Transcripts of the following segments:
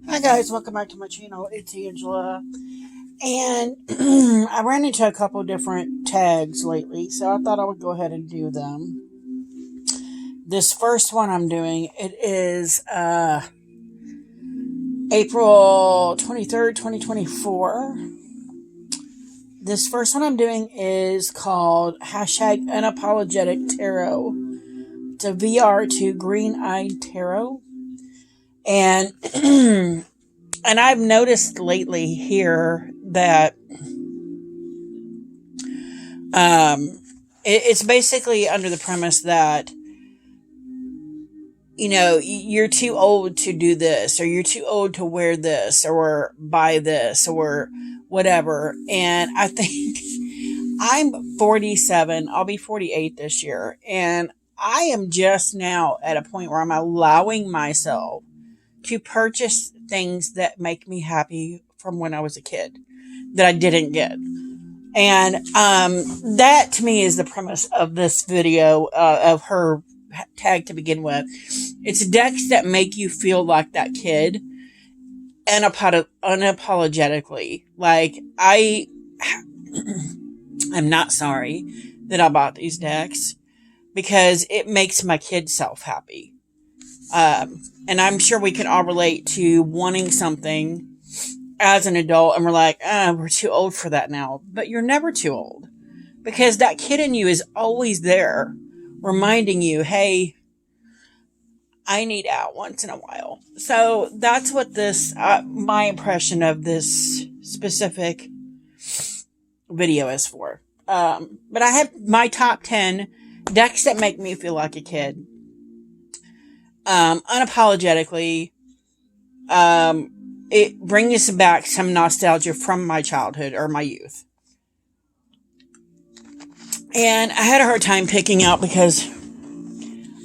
Hi guys, welcome back to my channel. It's Angela, and I ran into a couple different tags lately, so I thought I would go ahead and do them. This first one I'm doing, it is April 23rd, 2024. This first one I'm doing is called hashtag Unapologetic Tarot. It's a VR to Greeneyed Tarot. And and I've noticed lately here that it's basically under the premise that, you know, you're too old to do this, or you're too old to wear this, or buy this, or whatever. And I think I'm 47. I'll be 48 this year. And I am just now at a point where I'm allowing myself to purchase things that make me happy from when I was a kid that I didn't get. And that to me is the premise of this video, of her tag to begin with. It's decks that make you feel like that kid unapologetically. Like, I'm not sorry that I bought these decks because it makes my kid self happy. And I'm sure we can all relate to wanting something as an adult, and we're like, we're too old for that now. But you're never too old, because that kid in you is always there reminding you, hey, I need out once in a while. So that's what this, my impression of this specific video is for. But I have my top 10 decks that make me feel like a kid. Unapologetically, it brings back some nostalgia from my childhood or my youth. And I had a hard time picking out because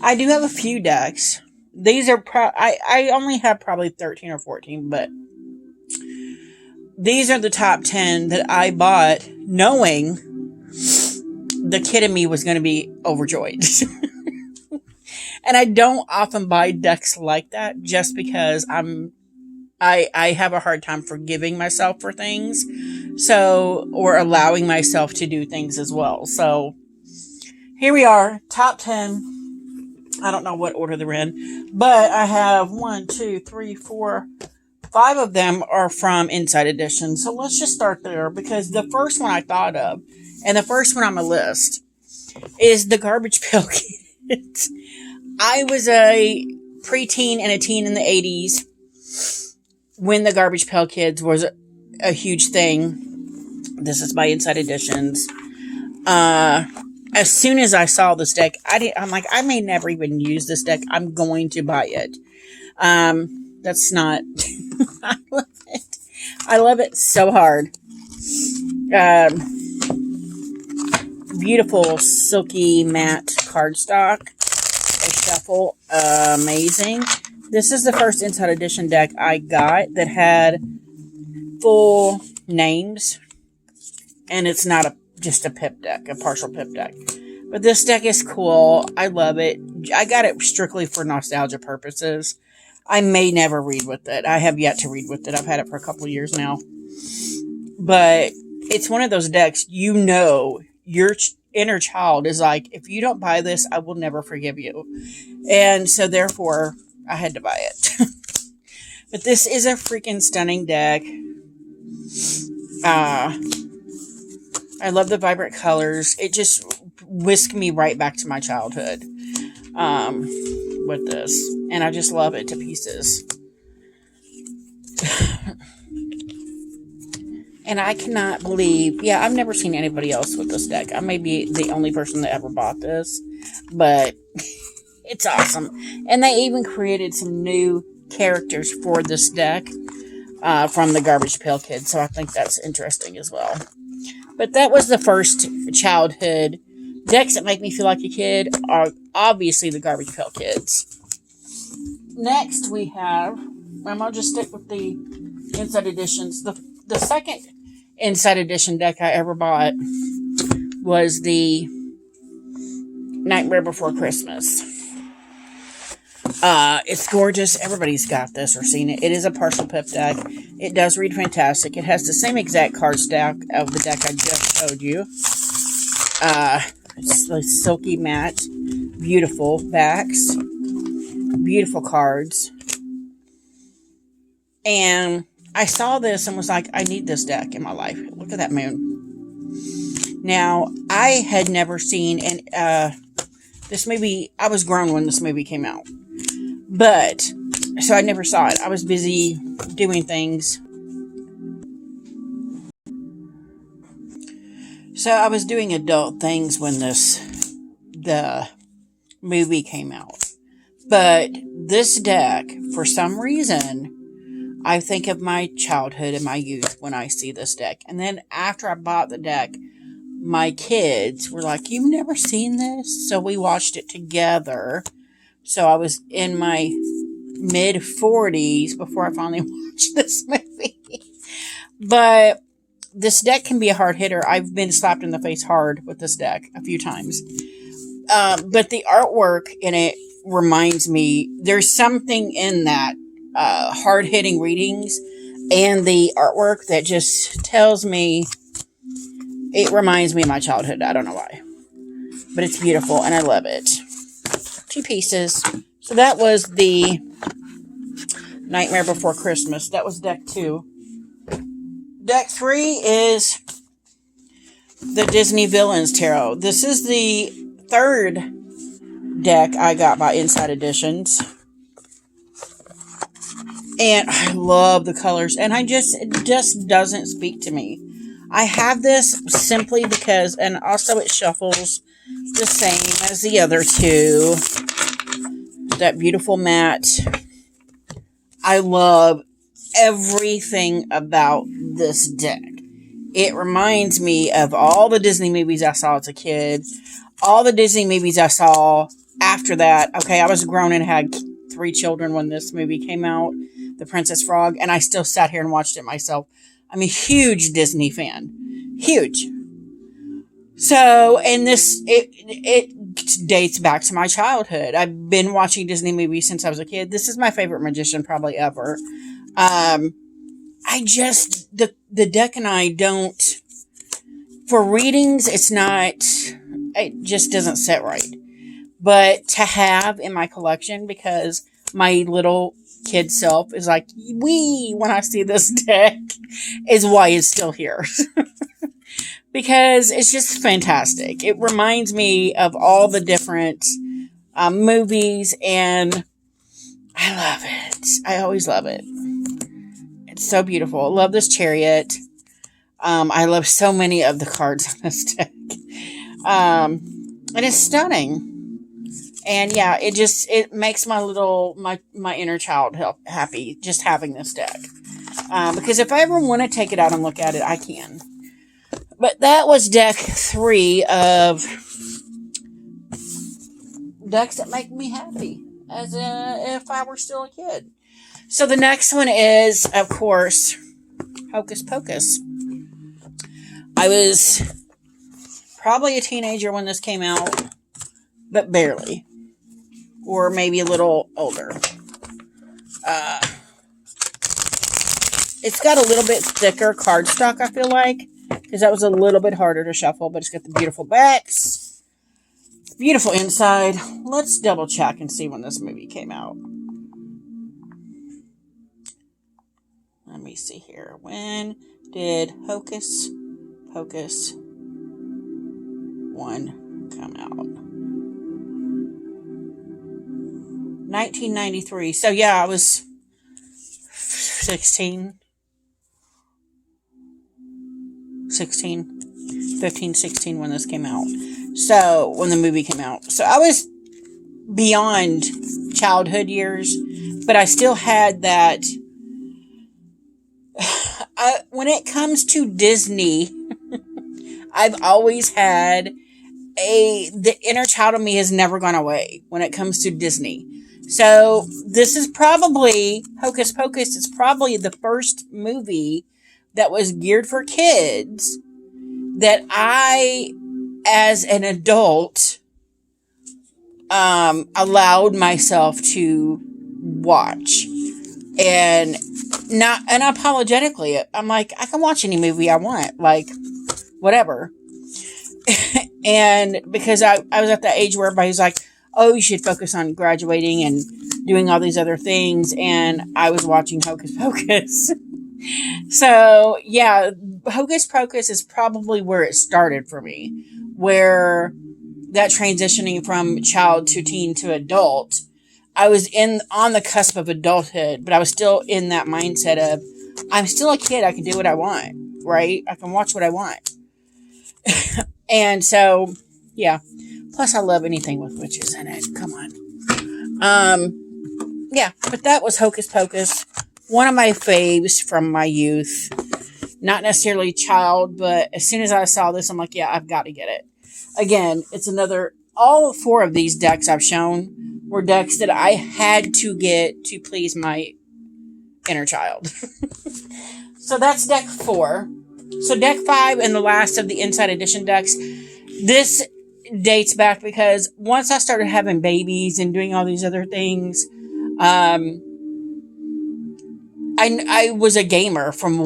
I do have a few decks. These are I only have probably 13 or 14, but these are the top 10 that I bought knowing the kid in me was going to be overjoyed. And I don't often buy decks like that just because I have a hard time forgiving myself for things. So, or allowing myself to do things as well. So, here we are, top 10. I don't know what order they're in, but I have 5 of them are from Inside Edition. So let's just start there, because the first one I thought of, and the first one on my list, is the Garbage Pail Kids. I was a preteen and a teen in the 80s when the Garbage Pail Kids was a huge thing. This is by Inside Editions. As soon as I saw this deck, I'm like, I may never even use this deck. I'm going to buy it. That's not... I love it. I love it so hard. Beautiful, silky, matte cardstock. A shuffle. Amazing. This is the first Inside Edition deck I got that had full names. And it's not just a pip deck, a partial pip deck. But this deck is cool. I love it. I got it strictly for nostalgia purposes. I may never read with it. I have yet to read with it. I've had it for a couple of years now. But it's one of those decks, you know, your inner child is like, if you don't buy this, I will never forgive you. And so therefore, I had to buy it. But this is a freaking stunning deck. I love the vibrant colors. It just whisked me right back to my childhood with this. And I just love it to pieces. And I cannot believe... Yeah, I've never seen anybody else with this deck. I may be the only person that ever bought this. But it's awesome. And they even created some new characters for this deck from the Garbage Pail Kids. So I think that's interesting as well. But that was the first childhood decks that make me feel like a kid, are obviously the Garbage Pail Kids. Next we have... I'll just stick with the Inside Editions. The second Inside Edition deck I ever bought was the Nightmare Before Christmas. It's gorgeous. Everybody's got this or seen it. It is a partial pip deck. It does read fantastic. It has the same exact card stack of the deck I just showed you. It's like silky matte. Beautiful backs. Beautiful cards. And I saw this and was like, I need this deck in my life. Look at that moon. Now, I had never seen this movie. I was grown when this movie came out. But, so I never saw it. I was busy doing things. So I was doing adult things when the movie came out. But this deck, for some reason, I think of my childhood and my youth when I see this deck. And then after I bought the deck, my kids were like, "You've never seen this?" So we watched it together. So I was in my mid-40s before I finally watched this movie. But this deck can be a hard hitter. I've been slapped in the face hard with this deck a few times. But the artwork in it reminds me, there's something in that hard-hitting readings and the artwork that just tells me, it reminds me of my childhood. I don't know why. But it's beautiful and I love it. 2 pieces. So that was the Nightmare Before Christmas. That was deck 2. Deck 3 is the Disney Villains Tarot. This is the 3rd deck I got by Inside Editions. And I love the colors. And it just doesn't speak to me. I have this simply because, and also it shuffles the same as the other 2. That beautiful matte. I love everything about this deck. It reminds me of all the Disney movies I saw as a kid. All the Disney movies I saw after that. Okay, I was grown and had 3 children when this movie came out. The Princess Frog. And I still sat here and watched it myself. I'm a huge Disney fan. Huge. So, and it dates back to my childhood. I've been watching Disney movies since I was a kid. This is my favorite magician probably ever. The deck and I don't, for readings, it just doesn't sit right. But to have in my collection, because my little kid self is like, wee, when I see this deck, is why it's still here. Because it's just fantastic. It reminds me of all the different movies, and I love it. I always love it. It's so beautiful. I love this chariot. I love so many of the cards on this deck. And it's stunning. And yeah, it makes my inner child happy just having this deck. Because if I ever want to take it out and look at it, I can. But that was deck 3 of decks that make me happy, as if I were still a kid. So the next one is, of course, Hocus Pocus. I was probably a teenager when this came out, but barely. Or maybe a little older. It's got a little bit thicker cardstock, I feel like, because that was a little bit harder to shuffle, but it's got the beautiful backs. Beautiful inside. Let's double check and see when this movie came out. Let me see here. When did Hocus Pocus 1 come out? 1993. So yeah, I was 15, 16 when this came out. So, when the movie came out. So, I was beyond childhood years, but I still had that. When it comes to Disney, I've always had the inner child of me has never gone away when it comes to Disney. So, this is probably, Hocus Pocus is probably the first movie that was geared for kids that I, as an adult, allowed myself to watch. And not unapologetically, I'm like, I can watch any movie I want, like, whatever. And because I was at that age where everybody's like, oh, you should focus on graduating and doing all these other things. And I was watching Hocus Pocus. So, yeah, Hocus Pocus is probably where it started for me. Where that transitioning from child to teen to adult, I was on the cusp of adulthood, but I was still in that mindset of, I'm still a kid. I can do what I want, right? I can watch what I want. And so, yeah. Plus, I love anything with witches in it. Come on. Yeah, but that was Hocus Pocus. One of my faves from my youth. Not necessarily child, but as soon as I saw this, I'm like, yeah, I've got to get it. Again, it's another, all 4 of these decks I've shown were decks that I had to get to please my inner child. So that's deck 4. So deck 5 and the last of the Inside Edition decks. This dates back because once I started having babies and doing all these other things, I was a gamer from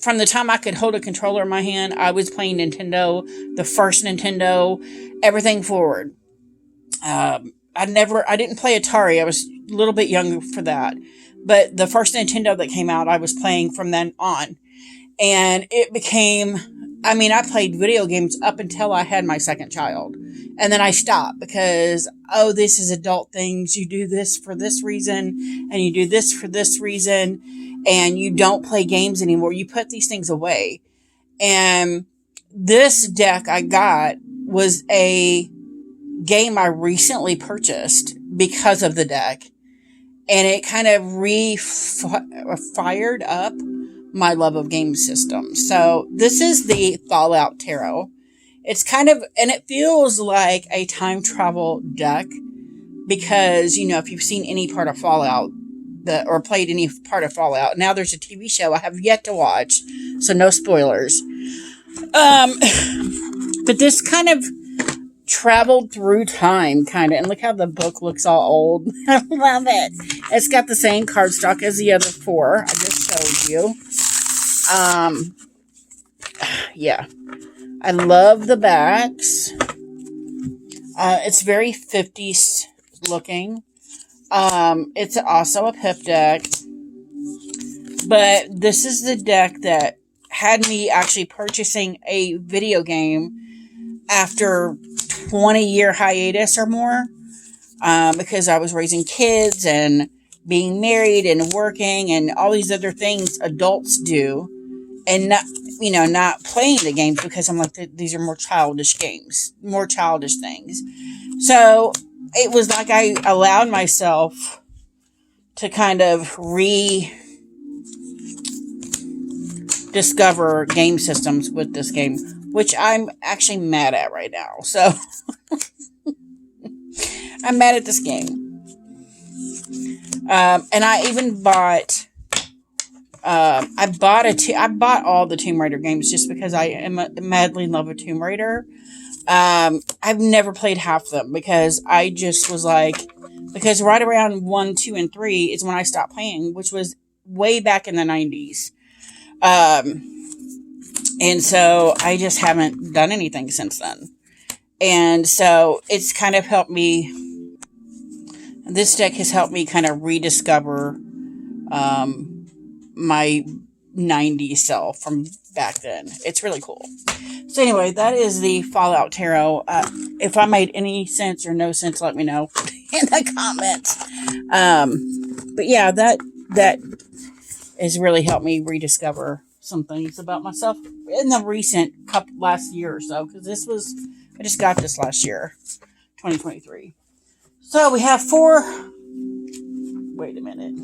from the time I could hold a controller in my hand. I was playing Nintendo, the first Nintendo, everything forward. I didn't play Atari. I was a little bit young for that. But the first Nintendo that came out, I was playing from then on. And it became, I played video games up until I had my second child. And then I stopped because, oh, this is adult things. You do this for this reason, and you do this for this reason, and you don't play games anymore. You put these things away. And this deck I got was a game I recently purchased because of the deck. And it kind of fired up my love of game systems. So this is the Fallout Tarot. It's kind of, and it feels like a time travel deck because, if you've seen any part of Fallout or played any part of Fallout, now there's a TV show I have yet to watch, so no spoilers. But this kind of traveled through time, kind of, and look how the book looks all old. I love it. It's got the same cardstock as the other 4 I just showed you. Yeah, I love the backs. It's very 50s looking. It's also a pip deck, but this is the deck that had me actually purchasing a video game after 20-year hiatus or more, because I was raising kids and being married and working and all these other things adults do, and not playing the games because I'm like, these are more childish games, more childish things. So it was like I allowed myself to kind of rediscover game systems with this game, which I'm actually mad at right now. So I'm mad at this game. And I even bought, I bought all the Tomb Raider games just because I am madly in love with Tomb Raider. I've never played half of them because I just was like, because right around 1, 2, and 3 is when I stopped playing, which was way back in the 90s. And so I just haven't done anything since then. And so it's kind of helped me, this deck has helped me kind of rediscover my 90s self from back then. It's really cool. So anyway, that is the Fallout Tarot. If I made any sense or no sense, let me know in the comments. But yeah, that has really helped me rediscover some things about myself in the recent last year or so, because I just got this last year, 2023. So we have 4, wait a minute.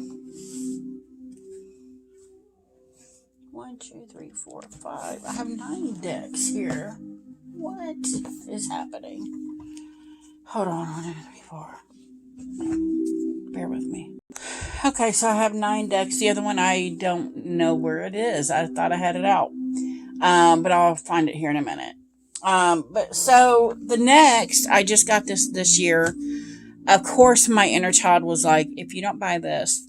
1, 2, 3, 4, 5. I have 9 decks here. What is happening? Hold on, 1, 2, 3, 4. Bear with me. Okay, so I have 9 decks. The other one, I don't know where it is. I thought I had it out. But I'll find it here in a minute. But so the next, I just got this year. Of course, my inner child was like, if you don't buy this,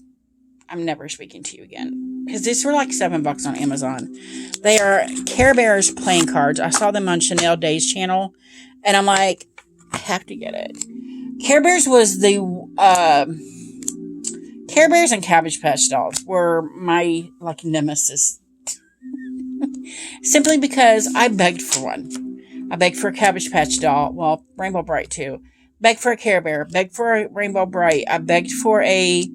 I'm never speaking to you again. Because these were like $7 on Amazon. They are Care Bears playing cards. I saw them on Chanel Day's channel. And I'm like, I have to get it. Care Bears was the... Care Bears and Cabbage Patch Dolls were my, like, nemesis. Simply because I begged for one. I begged for a Cabbage Patch doll. Well, Rainbow Bright too. Begged for a Care Bear. Begged for a Rainbow Bright. I begged for a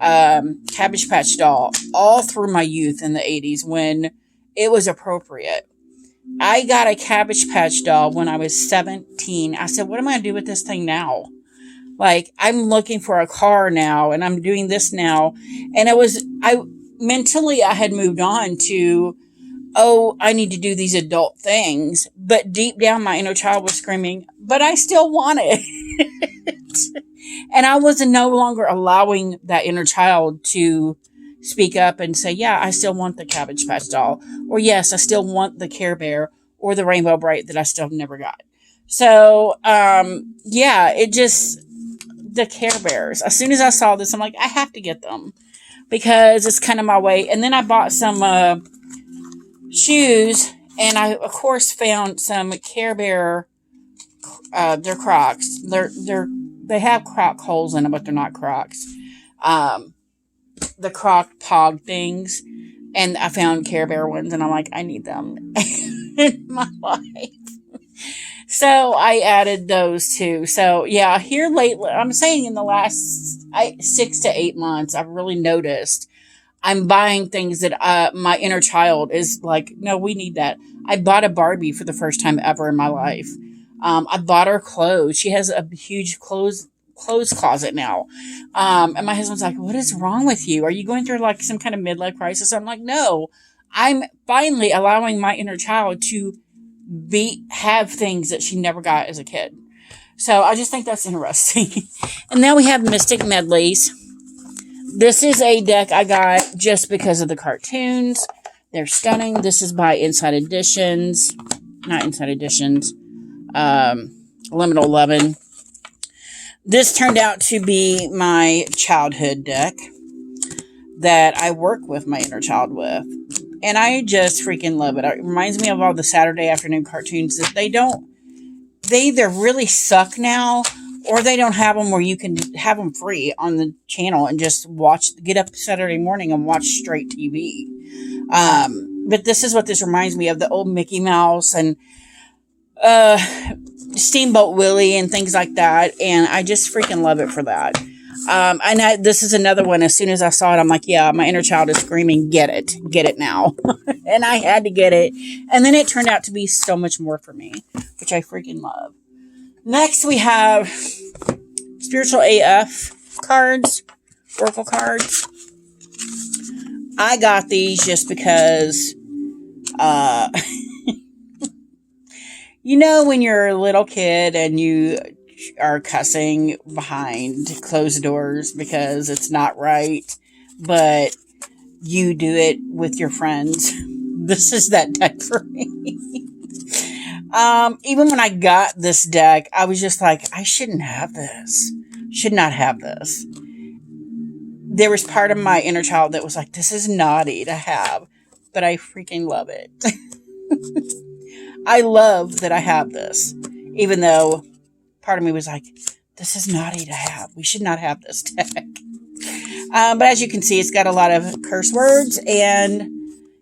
Cabbage Patch doll all through my youth in the 80s when it was appropriate. I got a Cabbage Patch doll when I was 17. I said, what am I going to do with this thing now? Like, I'm looking for a car now, and I'm doing this now. And mentally, I had moved on to, oh, I need to do these adult things. But deep down, my inner child was screaming, but I still want it. And I was no longer allowing that inner child to speak up and say, yeah, I still want the Cabbage Patch doll. Or yes, I still want the Care Bear or the Rainbow Bright that I still never got. So, yeah, the Care Bears. As soon as I saw this, I'm like, I have to get them because it's kind of my way. And then I bought some shoes, and I, of course, found some Care Bear, they're Crocs. They have Croc holes in them, but they're not Crocs. The Croc Pog things. And I found Care Bear ones, and I'm like, I need them in my life. So I added those too. So yeah, here lately, I'm saying in the last 6 to 8 months, I've really noticed I'm buying things that my inner child is like, no, we need that. I bought a Barbie for the first time ever in my life. I bought her clothes. She has a huge clothes closet now. And my husband's like, what is wrong with you? Are you going through like some kind of midlife crisis? I'm like, no, I'm finally allowing my inner child to have things that she never got as a kid. So I just think that's interesting. And now we have Mystic Medleys. This is a deck I got just because of the cartoons. They're stunning. This is by Inside Editions. Not Inside Editions. Liminal 11. This turned out to be my childhood deck that I work with my inner child with. And I just freaking love it. It reminds me of all the Saturday afternoon cartoons that they either really suck now, or they don't have them where you can have them free on the channel and just get up Saturday morning and watch straight TV. But this is what this reminds me of, the old Mickey Mouse and Steamboat Willie and things like that. And I just freaking love it for that. And this is another one. As soon as I saw it, I'm like, yeah, my inner child is screaming, get it now. And I had to get it. And then it turned out to be so much more for me, which I freaking love. Next, we have Spiritual AF cards, Oracle cards. I got these just because, you know, when you're a little kid and you are cussing behind closed doors because it's not right, but you do it with your friends. This is that deck for me. Even when I got this deck, I was just like, I shouldn't have this. Should not have this. There was part of my inner child that was like, this is naughty to have, but I freaking love it. I love that I have this, even though part of me was like, this is naughty to have. We should not have this deck. But as you can see, it's got a lot of curse words, and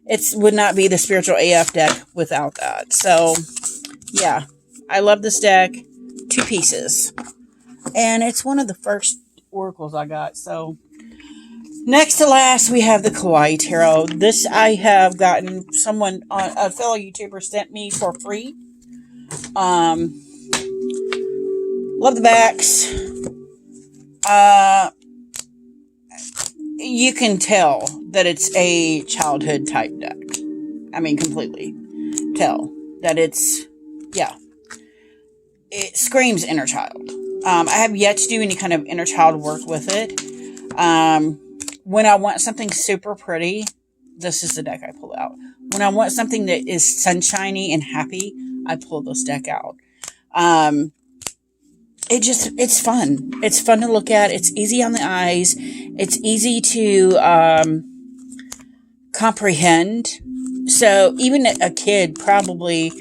it would not be the Spiritual AF deck without that. So, yeah, I love this deck. 2 pieces. And it's one of the first oracles I got. So, next to last, we have the Greeneyed Tarot. This I have gotten a fellow YouTuber sent me for free. Love the backs. You can tell that it's a childhood type deck. I mean, completely tell that it's, yeah. It screams inner child. I have yet to do any kind of inner child work with it. When I want something super pretty, this is the deck I pull out. When I want something that is sunshiny and happy, I pull this deck out. It's fun. It's fun to look at. It's easy on the eyes. It's easy to comprehend. So even a kid, probably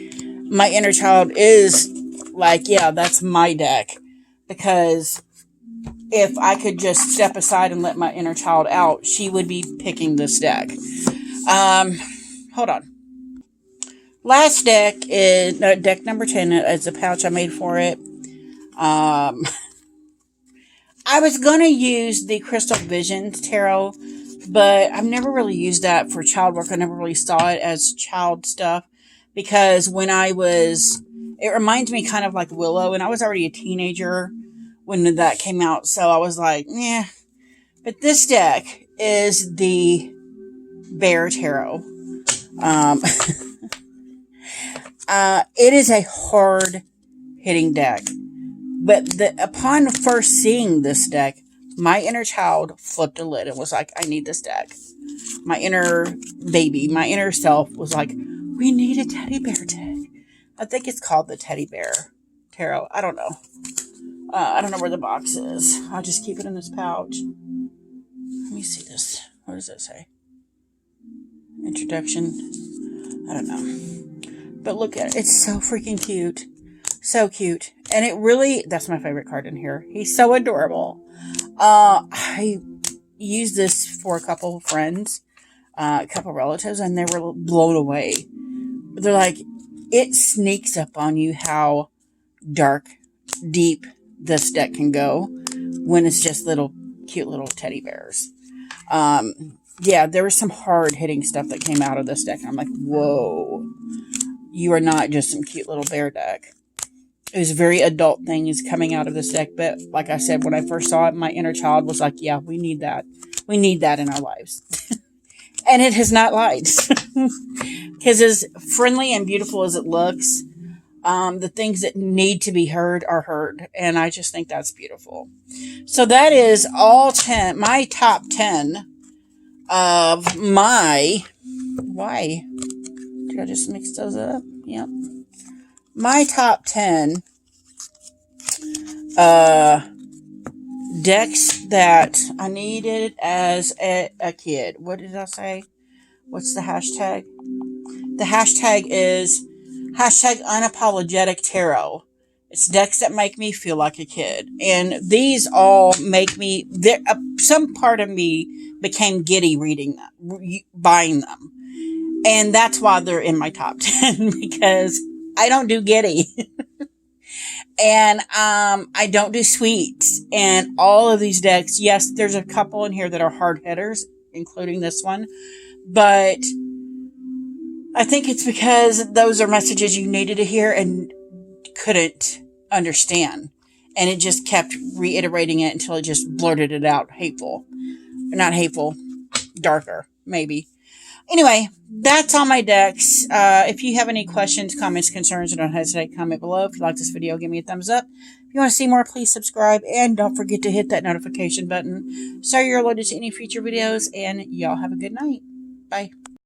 my inner child is like, yeah, that's my deck. Because if I could just step aside and let my inner child out, she would be picking this deck. Hold on. Last deck is deck number 10. It's a pouch I made for it. I was going to use the Crystal Visions Tarot, but I've never really used that for child work. I never really saw it as child stuff because when it reminds me kind of like Willow, and I was already a teenager when that came out, so I was like, yeah. But this deck is the Bear Tarot. It is a hard hitting deck. But upon first seeing this deck, my inner child flipped a lid and was like, I need this deck. My inner baby, my inner self was like, we need a teddy bear deck. I think it's called the Teddy Bear Tarot. I don't know. I don't know where the box is. I'll just keep it in this pouch. Let me see this. What does it say? Introduction. I don't know. But look at it. It's so freaking cute. So cute. And it really, that's my favorite card in here. He's so adorable. I used this for a couple of friends, a couple of relatives, and they were blown away. They're like, it sneaks up on you how dark, deep this deck can go when it's just cute little teddy bears. Yeah, there was some hard hitting stuff that came out of this deck. And I'm like, whoa, you are not just some cute little bear deck. It was very adult things coming out of this deck. But like I said, when I first saw it, my inner child was like, yeah, we need that. We need that in our lives. And it has not lied. Because as friendly and beautiful as it looks, the things that need to be heard are heard. And I just think that's beautiful. So that is all 10, my top 10 of my, why? Did I just mix those up? Yep. My top 10 decks that I needed as a kid. What did I say? What's the hashtag? The hashtag is hashtag unapologetic tarot. It's decks that make me feel like a kid. And these all make me, some part of me became giddy reading them, buying them. And that's why they're in my top 10, because I don't do giddy. And I don't do sweets. And all of these decks, yes, there's a couple in here that are hard hitters, including this one. But I think it's because those are messages you needed to hear and couldn't understand. And it just kept reiterating it until it just blurted it out. Hateful. Not hateful. Darker, maybe. Anyway, that's all my decks. If you have any questions, comments, concerns, don't hesitate to comment below. If you like this video, give me a thumbs up. If you want to see more, please subscribe. And don't forget to hit that notification button so you're alerted to any future videos. And y'all have a good night. Bye.